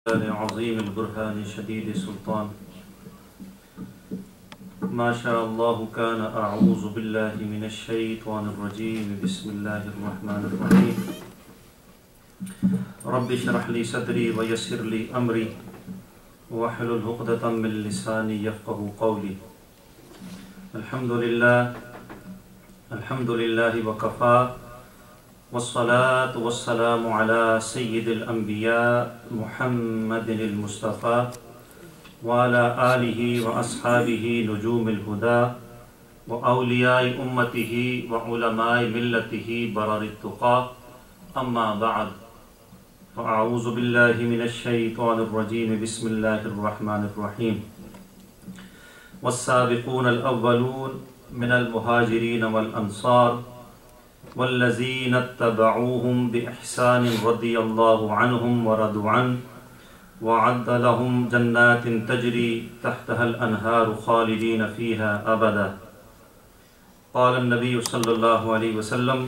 عظیم البرهان شدید السلطان ما شاء الله كان اعوذ بالله من الشيطان الرجيم بسم الله الرحمن الرحيم رب اشرح لي صدري ويسر لي امري واحلل عقدة من لساني يفقهوا قولي الحمد لله وكفى والصلاة والسلام على سيد الأنبياء محمد المصطفى وعلى آله وأصحابه نجوم الهدى وأولياء أمته وعلماء ملته برر التقى أما بعد فأعوذ بالله من الشيطان الرجيم بسم الله الرحمن الرحيم والسابقون الأولون من المهاجرين والأنصار والذين اتبعوهم بإحسان رضي الله عنهم ورضوا عنه وأعد لهم جنات تجري تحتها الأنهار خالدين فيها أبدا قال النبي صلى الله عليه وسلم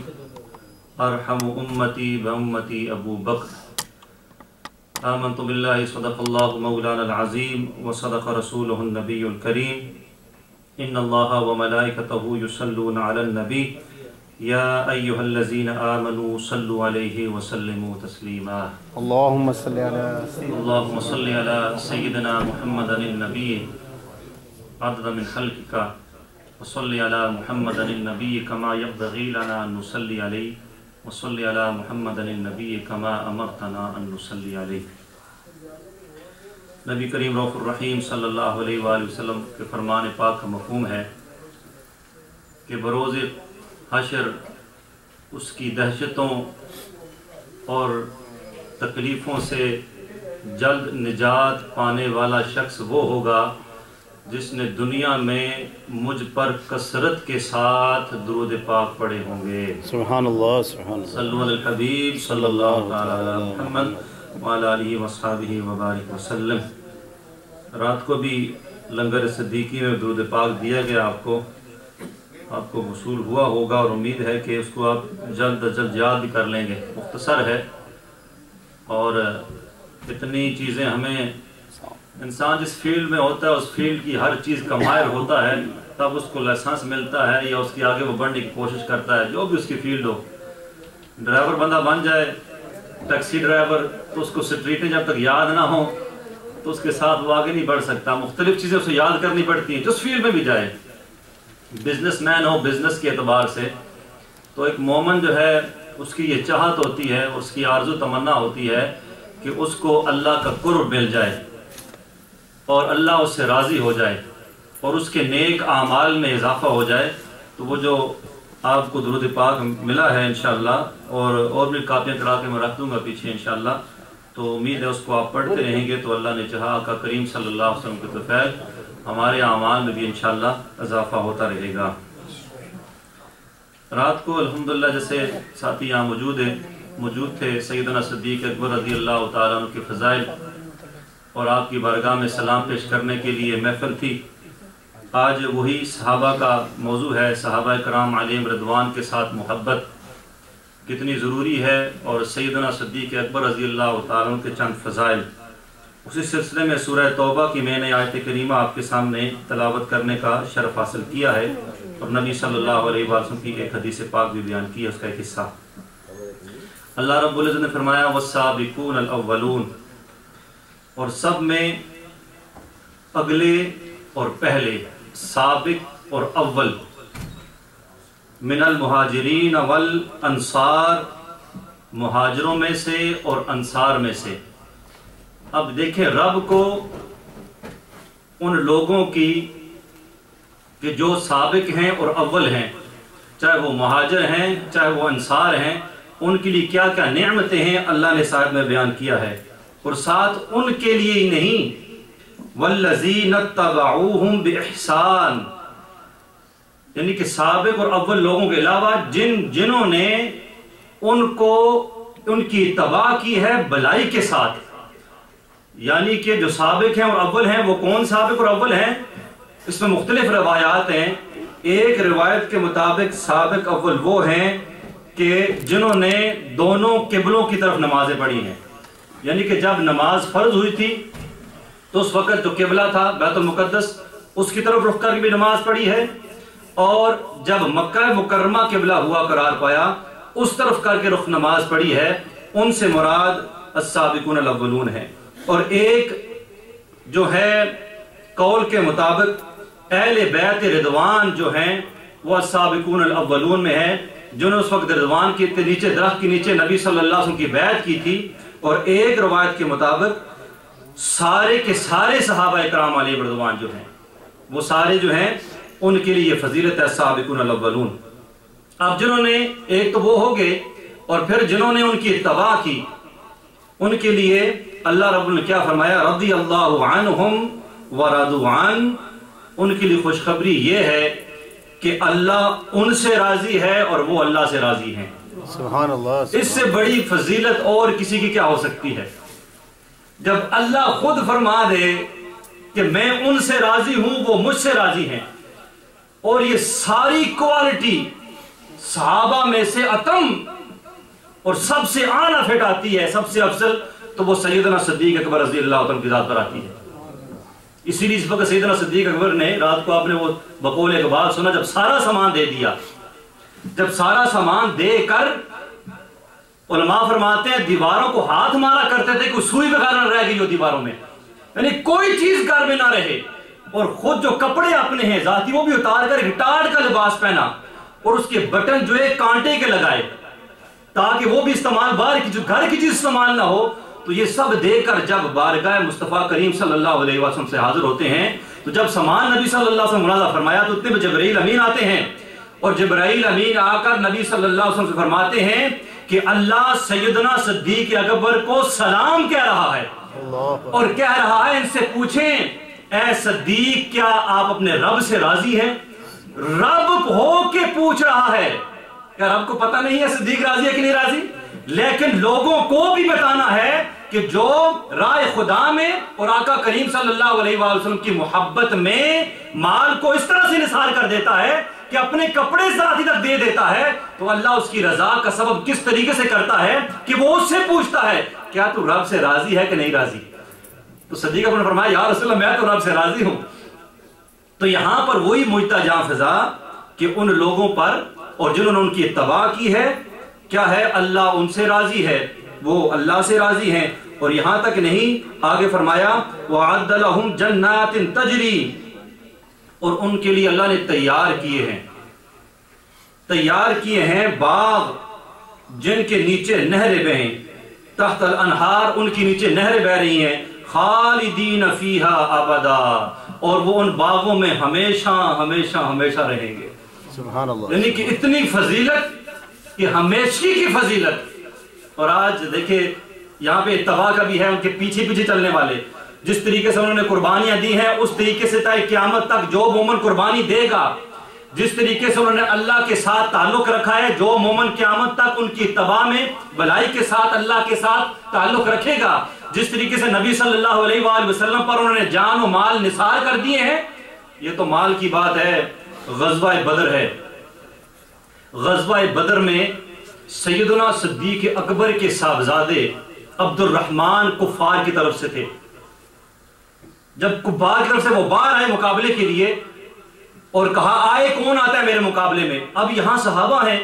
أرحم أمتي بأمتي أبو بكر آمنت بالله صدق الله مولانا العظيم وصدق رسوله النبي الكريم إن الله وملائكته يصلون على النبي يا أيها الذين آمنوا صلوا عليه وسلموا تسليما اللهم صل على سيدنا محمد النبي عدد من خلقك وصل على محمد النبي كما ينبغي لنا أن نصلي عليه وصل على محمد النبي كما أمرتنا أن نصلي عليه نبی کریم رؤوف الرحیم صلی اللہ علیہ وآلہ وسلم کے فرمان پاک کا مفہوم ہے کہ بروز حشر اس کی دہشتوں اور تکلیفوں سے جلد نجات پانے والا شخص وہ ہوگا جس نے دنیا میں مجھ پر کثرت کے ساتھ درود پاک پڑھے ہوں گے. سبحان اللہ سبحان اللہ. صلو علی الحبیب صلی اللہ علیہ محمد وعلی آلہ وصحبہ وبارک وسلم. رات کو بھی لنگر صدیقی میں درود پاک دیا گیا آپ کو وصول ہوا ہوگا اور امید ہے کہ اس کو آپ جلد از جلد یاد بھی کر لیں گے. مختصر ہے اور اتنی چیزیں ہمیں انسان جس فیلڈ میں ہوتا ہے اس فیلڈ کی ہر چیز کا ماہر ہوتا ہے تب اس کو لائسنس ملتا ہے یا اس کی آگے وہ بڑھنے کی کوشش کرتا ہے جو بھی اس کی فیلڈ ہو. ڈرائیور بندہ بن جائے ٹیکسی ڈرائیور تو اس کو سٹریٹیں جب تک یاد نہ ہوں تو اس کے ساتھ وہ آگے نہیں بڑھ سکتا. مختلف چیزیں اسے یاد کرنی پڑتی ہیں جس فیلڈ میں بھی جائے. بزنس مین ہو بزنس کے اعتبار سے تو ایک مومن جو ہے اس کی یہ چاہت ہوتی ہے اس کی آرزو تمنا ہوتی ہے کہ اس کو اللہ کا قرب مل جائے اور اللہ اس سے راضی ہو جائے اور اس کے نیک اعمال میں اضافہ ہو جائے. تو وہ جو آپ کو درود پاک ملا ہے انشاءاللہ اور بھی کاپیاں کرا کے میں رکھ دوں گا پیچھے انشاءاللہ. تو امید ہے اس کو آپ پڑھتے رہیں گے تو اللہ نے چاہا آقا کریم صلی اللہ علیہ وسلم کے طفیل ہمارے اعمال میں بھی انشاءاللہ اضافہ ہوتا رہے گا. رات کو الحمدللہ جیسے ساتھی یہاں موجود تھے سیدنا صدیق اکبر رضی اللہ تعالیٰ عنہ کے فضائل اور آپ کی بارگاہ میں سلام پیش کرنے کے لیے محفل تھی. آج وہی صحابہ کا موضوع ہے. صحابہ کرام علیہم رضوان کے ساتھ محبت کتنی ضروری ہے اور سیدنا صدیق اکبر رضی اللہ تعالیٰ عنہ کے چند فضائل. اسی سلسلے میں سورہ توبہ کی میں نے آیت کریمہ آپ کے سامنے تلاوت کرنے کا شرف حاصل کیا ہے اور نبی صلی اللہ علیہ وسلم کی ایک حدیث پاک بھی بیان کی ہے اس کا ایک حصہ. اللہ رب العزت نے فرمایا والسابقون الاولون اور سب میں اگلے اور پہلے سابق اور اول من المہاجرین والانصار مہاجروں میں سے اور انصار میں سے. اب دیکھیں رب کو ان لوگوں کی کہ جو سابق ہیں اور اول ہیں چاہے وہ مہاجر ہیں چاہے وہ انصار ہیں ان کے لیے کیا کیا نعمتیں ہیں اللہ نے صاحب میں بیان کیا ہے. اور ساتھ ان کے لیے ہی نہیں والذین اتبعوہم بإحسان یعنی کہ سابق اور اول لوگوں کے علاوہ جنہوں نے ان کی اتباع کی ہے بلائی کے ساتھ. یعنی کہ جو سابق ہیں اور اول ہیں وہ کون سابق اور اول ہیں اس میں مختلف روایات ہیں. ایک روایت کے مطابق سابق اول وہ ہیں کہ جنہوں نے دونوں قبلوں کی طرف نمازیں پڑھی ہیں. یعنی کہ جب نماز فرض ہوئی تھی تو اس وقت جو قبلہ تھا بیت المقدس اس کی طرف رخ کر کے بھی نماز پڑھی ہے، اور جب مکہ مکرمہ قبلہ ہوا قرار پایا اس طرف کر کے رخ نماز پڑھی ہے۔ ان سے مراد السابقون الاولون ہے۔ اور ایک جو ہے قول کے مطابق اہل بیت رضوان جو ہیں وہ السابقون الاولون میں ہے، جنہوں نے اس وقت رضوان کے نیچے درخت کے نیچے نبی صلی اللہ علیہ وسلم کی بیعت کی تھی۔ اور ایک روایت کے مطابق سارے کے سارے صحابہ اکرام علیہ رضوان جو ہیں وہ سارے جو ہیں ان کے لیے یہ فضیلت ہے السابقون الاولون۔ اب جنہوں نے ایک تو وہ ہو گئے، اور پھر جنہوں نے ان کی اتباع کی ان کے لیے اللہ رب نے کیا فرمایا؟ رضی اللہ عنہم ورضوا عنہ، ان کے لیے خوشخبری یہ ہے کہ اللہ ان سے راضی ہے اور وہ اللہ سے راضی ہیں۔ سبحان اللہ۔ اس سے بڑی فضیلت اور کسی کی کیا ہو سکتی ہے؟ جب اللہ خود فرما دے کہ میں ان سے راضی ہوں، وہ مجھ سے راضی ہیں، اور یہ ساری کوالٹی صحابہ میں سے اتم اور سب سے اعلیٰ فٹ آتی ہے، سب سے افضل، تو وہ سیدنا صدیق اکبر رضی اللہ عنہ کی ذات پر آتی ہے۔ اسی لیے اس وقت سیدنا صدیق اکبر نے رات کو آپ نے وہ بقول ایک بات سنا، جب سارا سامان دے دیا، جب سارا سامان دے کر علماء فرماتے ہیں دیواروں کو ہاتھ مارا کرتے تھے کہ سوئی بغیر نہ رہ گئی ہو دیواروں میں، یعنی کوئی چیز گھر میں نہ رہے، اور خود جو کپڑے اپنے ہیں ذاتی وہ بھی اتار کر ٹاٹ کا لباس پہنا، اور اس کے بٹن جو ہے کانٹے کے لگائے تاکہ وہ بھی استعمال باہر کی جو گھر کی چیز استعمال نہ ہو۔ تو یہ سب دے کر جب بارگاہ مصطفیٰ کریم صلی اللہ علیہ وسلم سے حاضر ہوتے ہیں، تو جب سامان نبی صلی اللہ علیہ وسلم منازع فرمایا تو اتنے میں جبرائیل امین آتے ہیں، اور جبرائیل امین آ کر نبی صلی اللہ علیہ وسلم سے فرماتے ہیں کہ اللہ سیدنا صدیق اکبر کو سلام کہہ رہا ہے، اور کہہ رہا ہے ان سے پوچھیں اے صدیق کیا آپ اپنے رب سے راضی ہیں؟ رب ہو کے پوچھ رہا ہے، کیا رب کو پتہ نہیں ہے صدیق راضی ہے کہ نہیں راضی؟ لیکن لوگوں کو بھی بتانا ہے کہ جو رائے خدا میں اور آقا کریم صلی اللہ علیہ وآلہ وسلم کی محبت میں مال کو اس طرح سے نثار کر دیتا ہے کہ اپنے کپڑے ساتھی تک دے دیتا ہے، تو اللہ اس کی رضا کا سبب کس طریقے سے کرتا ہے کہ وہ اس سے پوچھتا ہے کیا تو رب سے راضی ہے کہ نہیں راضی؟ تو صدیق نے فرمایا یا رسول اللہ میں تو رب سے راضی ہوں۔ تو یہاں پر وہی مجتبی جاں فضا کہ ان لوگوں پر اور جنہوں نے ان کی اتباع کی ہے کیا ہے؟ اللہ ان سے راضی ہے، وہ اللہ سے راضی ہیں۔ اور یہاں تک نہیں، آگے فرمایا وَعَدَّ لَهُمْ جَنَّاتٍ تَجْرِي، اور ان کے لیے اللہ نے تیار کیے ہیں باغ جن کے نیچے نہریں بہیں، تحت الانہار، ان کے نیچے نہریں بہ رہی ہیں، خالدین فیہا ابدا، اور وہ ان باغوں میں ہمیشہ ہمیشہ ہمیشہ رہیں گے۔ سبحان اللہ۔ یعنی کہ اتنی فضیلت کہ ہمیشہ کی فضیلت۔ اور آج دیکھیں یہاں پہ اتباع کا بھی ہے، ان کے پیچھے پیچھے چلنے والے جس طریقے سے انہوں نے قربانیاں دی ہیں اس طریقے سے تا قیامت تک جو مومن قربانی دے گا، جس طریقے سے انہوں نے اللہ کے ساتھ تعلق رکھا ہے، جو مومن قیامت تک ان کی اتباع میں بھلائی کے ساتھ اللہ کے ساتھ تعلق رکھے گا، جس طریقے سے نبی صلی اللہ علیہ وآلہ وسلم پر انہوں نے جان و مال نثار کر دیے ہیں۔ یہ تو مال کی بات ہے، غزوہ بدر ہے۔ غزوہ بدر میں سیدنا صدیق اکبر کے صاحبزادے عبد الرحمن کفار کی طرف سے تھے۔ جب کفار کی طرف سے وہ باہر آئے مقابلے کے لیے اور کہا آئے کون آتا ہے میرے مقابلے میں، اب یہاں صحابہ ہیں،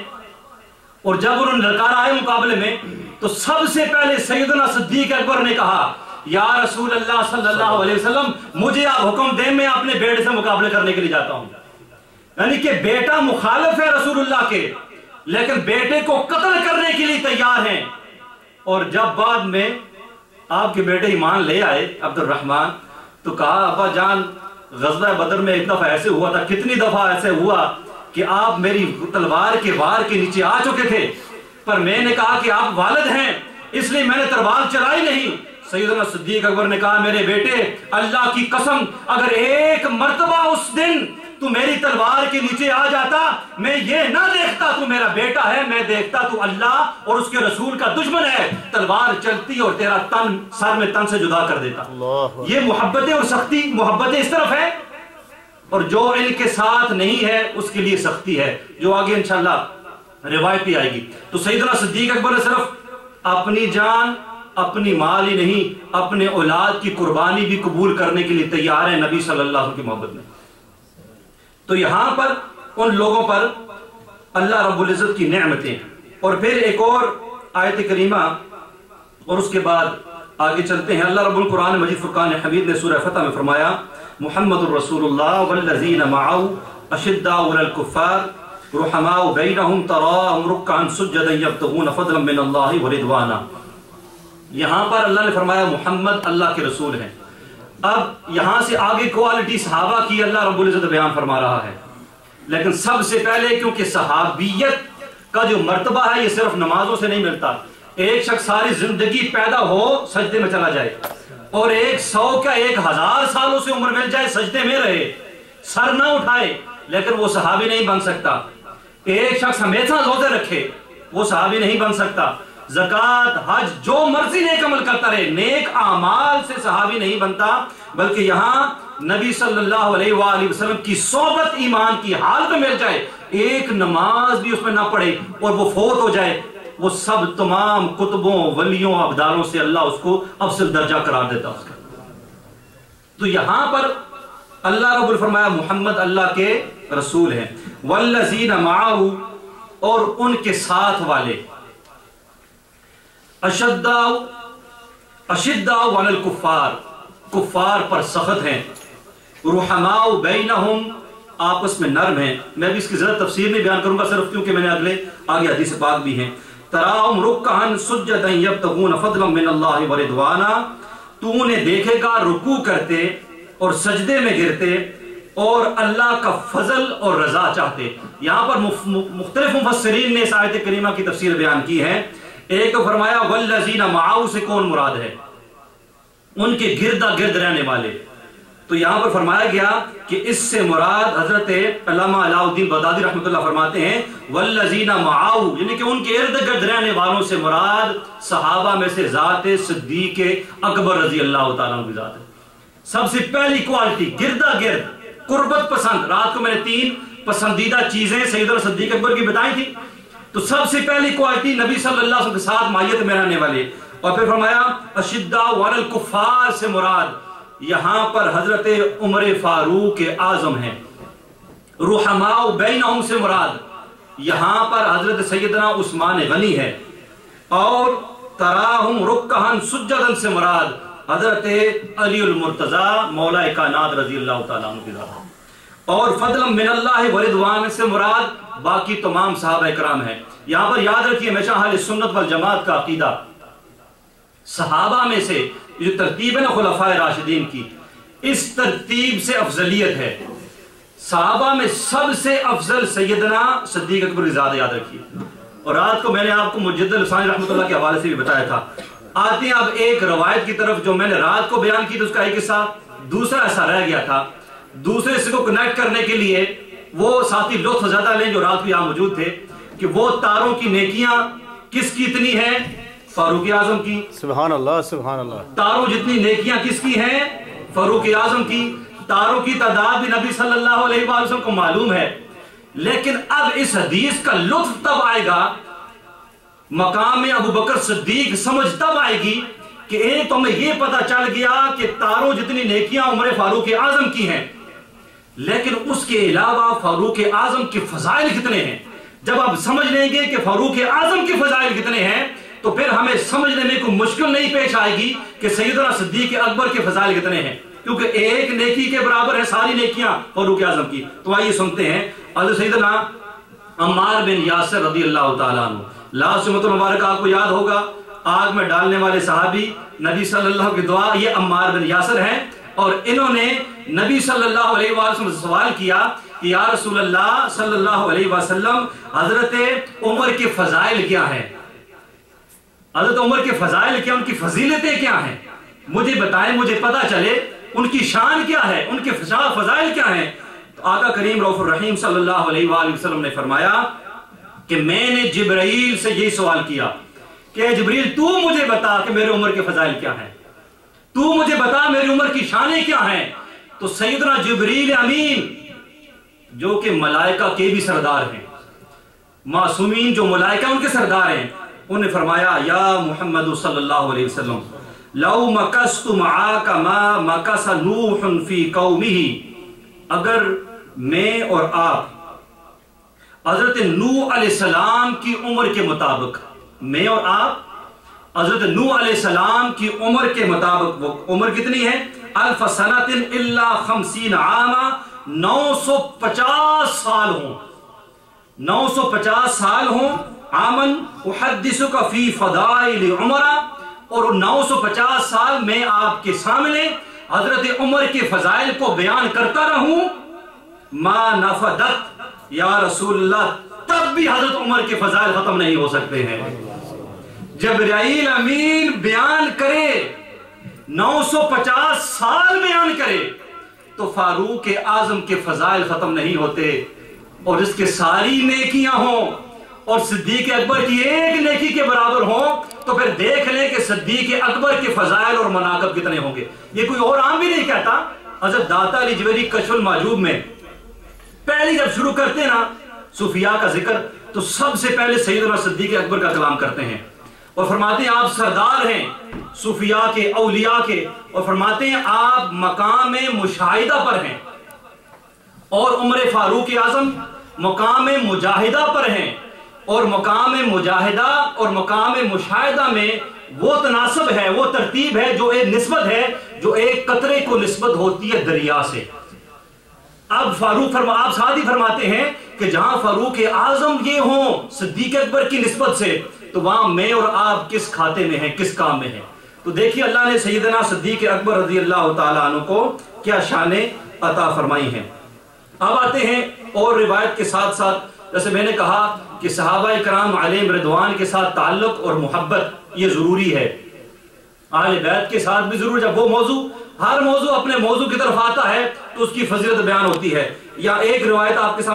اور جب انہوں نے للکارا آئے مقابلے میں تو سب سے پہلے سیدنا صدیق اکبر نے کہا یا رسول اللہ صلی اللہ علیہ وسلم مجھے آپ حکم دیں، میں اپنے بیٹے سے مقابلے کرنے کے لیے جاتا ہوں۔ یعنی کہ بیٹا مخالف ہے رسول اللہ کے، لیکن بیٹے کو قتل کرنے کے لیے تیار ہیں۔ اور جب بعد میں آپ کے بیٹے ایمان لے آئے عبد الرحمن تو کہا ابا جان غزوہ بدر میں ایک دفعہ ایسے ہوا تھا، کتنی دفعہ ایسے ہوا کہ آپ میری تلوار کے وار کے نیچے آ چکے تھے، پر میں نے کہا کہ آپ والد ہیں اس لیے میں نے تلوار چلائی نہیں۔ سیدنا صدیق اکبر نے کہا میرے بیٹے اللہ کی قسم اگر ایک مرتبہ اس دن تو میری تلوار کے نیچے آ جاتا، میں یہ نہ دیکھتا تو میرا بیٹا ہے، میں دیکھتا تو اللہ اور اس کے رسول کا دشمن ہے، تلوار چلتی اور تیرا تن سر میں تن سے جدا کر دیتا۔ یہ محبتیں اور سختی، محبتیں اس طرف ہے، اور جو ان کے ساتھ نہیں ہے اس کے لیے سختی ہے، جو آگے انشاءاللہ روایت بھی آئے گی۔ تو سیدنا صدیق اکبر نے صرف اپنی جان اپنی مال ہی نہیں اپنے اولاد کی قربانی بھی قبول کرنے کے لیے تیار ہیں نبی صلی اللہ علیہ وسلم کی محبت میں۔ تو یہاں پر ان لوگوں پر اللہ رب العزت کی نعمتیں، اور پھر ایک اور آیت کریمہ اور اس کے بعد آگے چلتے ہیں۔ اللہ رب القرآن مجید فرقان حمید نے سورہ فتح میں فرمایا محمد الرسول اللہ والذین معه اشداء علی الکفار رحماء بینہم تراہم رکعا سجدا یبتغون فضلا من اللہ ورضوانا۔ یہاں پر اللہ نے فرمایا محمد اللہ کے رسول ہیں۔ اب یہاں سے آگے کوالٹی صحابہ کی اللہ رب العزت بیان فرما رہا ہے، لیکن سب سے پہلے کیونکہ صحابیت کا جو مرتبہ ہے یہ صرف نمازوں سے نہیں ملتا۔ ایک شخص ساری زندگی پیدا ہو سجدے میں چلا جائے، اور 100 کا 1000 سالوں سے عمر مل جائے سجدے میں رہے، سر نہ اٹھائے، لیکن وہ صحابی نہیں بن سکتا۔ ایک شخص ہمیشہ روزے رکھے، وہ صحابی نہیں بن سکتا۔ زکوٰۃ حج جو مرضی نیک عمل کرتا رہے، نیک اعمال سے صحابی نہیں بنتا، بلکہ یہاں نبی صلی اللہ علیہ وآلہ وسلم کی صحبت ایمان کی حالت میں مل جائے، ایک نماز بھی اس میں نہ پڑھے اور وہ فوت ہو جائے، وہ سب تمام کتبوں ولیوں ابدالوں سے اللہ اس کو افضل درجہ قرار دیتا اس کا۔ تو یہاں پر اللہ رب الفرمایا محمد اللہ کے رسول ہیں، والذین معہ، اور ان کے ساتھ والے، اشداء علی الکفار، کفار پر سخت ہیں، رحماء بینہم، آپس میں نرم ہیں۔ میں بھی اس کی زیادہ تفسیر نہیں بیان کروں گا صرف کیونکہ میں نے آگے حدیث پاک بھی ہیں۔ تراہم رکعا سجدا یبتغون فضلا من اللہ ورضوانا، تو انہیں دیکھے گا رکوع کرتے اور سجدے میں گرتے اور اللہ کا فضل اور رضا چاہتے۔ یہاں پر مختلف مفسرین نے اس آیت کریمہ کی تفسیر بیان کی ہے۔ ایک فرمایا والذین معہ سے کون مراد ہے؟ ان کے گردا گرد رہنے والے۔ تو یہاں پر فرمایا گیا کہ اس سے مراد حضرت علامہ علاء الدین بغدادی رحمۃ اللہ فرماتے ہیں والذین معہ، یعنی کہ ان کے ارد گرد رہنے والوں سے مراد صحابہ میں سے ذات صدیق اکبر رضی اللہ تعالیٰ عنہ کی ذات ہے۔ سب سے پہلی کوالٹی گردا گرد، قربت پسند۔ رات کو میں نے 3 پسندیدہ چیزیں سیدنا صدیق اکبر کی بتائی تھی، تو سب سے پہلی کوالٹی نبی صلی اللہ علیہ وسلم کے ساتھ مائیت میں رہنے والے۔ اور پھر فرمایا اشداء علی الکفار سے مراد یہاں پر حضرت عمر فاروق اعظم ہیں۔ رحماء بینہم سے مراد یہاں پر حضرت سیدنا عثمان غنی ہے، اور تراہم رکعا سجدا سے مراد حضرت علی المرتضی مولا کائنات رضی اللہ تعالیٰ عنہ کی ذات، اور فضلا من اللہ ورضوان سے مراد باقی تمام صحابہ کرام ہیں۔ یہاں پر یاد رکھیے ہمیشہ اہل سنت والجماعت کا عقیدہ، صحابہ میں سے جو ترتیب ہے نا خلفائے راشدین کی، اس ترتیب سے افضلیت ہے۔ صحابہ میں سب سے افضل سیدنا صدیق اکبر کی ذات یاد رکھیے۔ اور رات کو میں نے آپ کو مجد الحسانی رحمۃ اللہ کے حوالے سے بھی بتایا تھا۔ آتے ہیں اب ایک روایت کی طرف جو میں نے رات کو بیان کی، تو اس کا ایک حصہ دوسرا ایسا رہ گیا تھا، دوسرے حصے کو کنیکٹ کرنے کے لیے وہ ساتھی لطف زیادہ لیں جو رات کو یہاں موجود تھے، کہ وہ تاروں کی نیکیاں کس کی اتنی ہیں؟ فاروق اعظم کی۔ سبحان اللہ سبحان اللہ۔ تاروں جتنی نیکیاں کس کی ہیں؟ فاروق اعظم کی۔ تاروں کی تعداد بھی نبی صلی اللہ علیہ وآلہ وسلم کو معلوم ہے، لیکن اب اس حدیث کا لطف تب آئے گا، مقام ابو بکر صدیق سمجھ تب آئے گی کہ ایک تو ہمیں یہ پتا چل گیا کہ تاروں جتنی نیکیاں عمر فاروق اعظم کی ہیں، لیکن اس کے علاوہ فاروق اعظم کے فضائل کتنے ہیں۔ جب آپ سمجھ لیں گے کہ فاروق اعظم کے فضائل کتنے ہیں، تو پھر ہمیں سمجھنے میں کوئی مشکل نہیں پیش آئے گی کہ سیدنا صدیق اکبر کے فضائل کتنے ہیں، کیونکہ ایک نیکی کے برابر ہے ساری نیکیاں فاروق اعظم کی۔ تو آئیے سنتے ہیں حضرت سیدنا عمار بن یاسر رضی اللہ تعالیٰ عنہ، لاسٹ جمعۃ المبارک آپ کو یاد ہوگا، آگ میں ڈالنے والے صحابی نبی صلی اللہ علیہ وسلم کی دعا، یہ عمار بن یاسر ہیں، اور انہوں نے نبی صلی اللہ علیہ وسلم سے سوال کیا کہ یا رسول اللہ صلی اللہ علیہ وسلم، حضرت عمر کے فضائل کیا ہیں؟ حضرت عمر کے فضائل کیا، ان کی فضیلتیں کیا ہیں؟ مجھے بتائیں، مجھے پتا چلے ان کی شان کیا ہے، ان کے فضائل کیا ہیں۔ تو آقا کریم رؤوف الرحیم صلی اللہ علیہ وآلہ وسلم نے فرمایا کہ میں نے جبرائیل سے یہی سوال کیا کہ جبریل تو مجھے بتا کہ میرے عمر کے فضائل کیا ہیں، تو مجھے بتا میری عمر کی شانیں کیا ہیں۔ تو سیدنا جبریل امین جو کہ ملائکہ کے بھی سردار ہیں، معصومین جو ملائکہ ان کے سردار ہیں، انہوں نے فرمایا یا محمد صلی اللہ علیہ وسلم لو مکست معاک ما مکس نوح فی قومہ، اگر میں اور آپ حضرت نوح علیہ السلام کی عمر کے مطابق، میں اور آپ حضرت نوح علیہ السلام کی عمر کے مطابق، وہ عمر کتنی ہے؟ الف سنۃ الا 50 عاما، 950 سال ہوں، 950 سال ہوں، عامن احدثک فی فضائل عمرہ، اور 950 سال میں آپ کے سامنے حضرت عمر کے فضائل کو بیان کرتا رہوں، ما نفدت یا رسول اللہ، تب بھی حضرت عمر کے فضائل ختم نہیں ہو سکتے ہیں۔ جبرائیل امین بیان کرے، 950 سال بیان کرے، تو فاروق اعظم کے فضائل ختم نہیں ہوتے، اور اس کے ساری نیکیاں ہوں اور صدیق اکبر کی ایک نیکی کے برابر ہوں، تو پھر دیکھ لیں کہ صدیق اکبر کے فضائل اور مناقب کتنے ہوں گے۔ یہ کوئی اور عام بھی نہیں کہتا۔ حضرت داتا علی جویری کشف المحجوب میں پہلی جب شروع کرتے ہیں نا صوفیاء کا ذکر، تو سب سے پہلے سیدنا صدیق اکبر کا کلام کرتے ہیں، اور فرماتے ہیں آپ سردار ہیں صوفیاء کے، اولیاء کے، اور فرماتے ہیں آپ مقام مشاہدہ پر ہیں، اور عمر فاروق اعظم مقام مجاہدہ پر ہیں، اور مقام مجاہدہ اور مقام مشاہدہ میں وہ تناسب ہے، وہ ترتیب ہے، جو ایک نسبت ہے، جو ایک قطرے کو نسبت ہوتی ہے دریا سے۔ اب آپ ساتھ ہی فرماتے ہیں کہ جہاں فاروق اعظم یہ ہوں صدیق اکبر کی نسبت سے، تو وہاں میں اور آپ کس کھاتے میں ہیں، کس کام میں ہیں۔ تو دیکھیے اللہ نے سیدنا صدیق اکبر رضی اللہ تعالیٰ عنہ کو کیا شانیں عطا فرمائی ہیں۔ اب آتے ہیں اور روایت کے ساتھ ساتھ، جیسے میں نے کہا کہ صحابہ کرام علیہم رضوان کے ساتھ تعلق اور محبت یہ ضروری ہے، اہل بیت کے ساتھ بھی ضرور۔ جب وہ موضوع، ہر موضوع اپنے موضوع کی طرف آتا ہے تو اس کی فضیلت بیان ہوتی ہے۔ یا ایک روایت آپ کے سامنے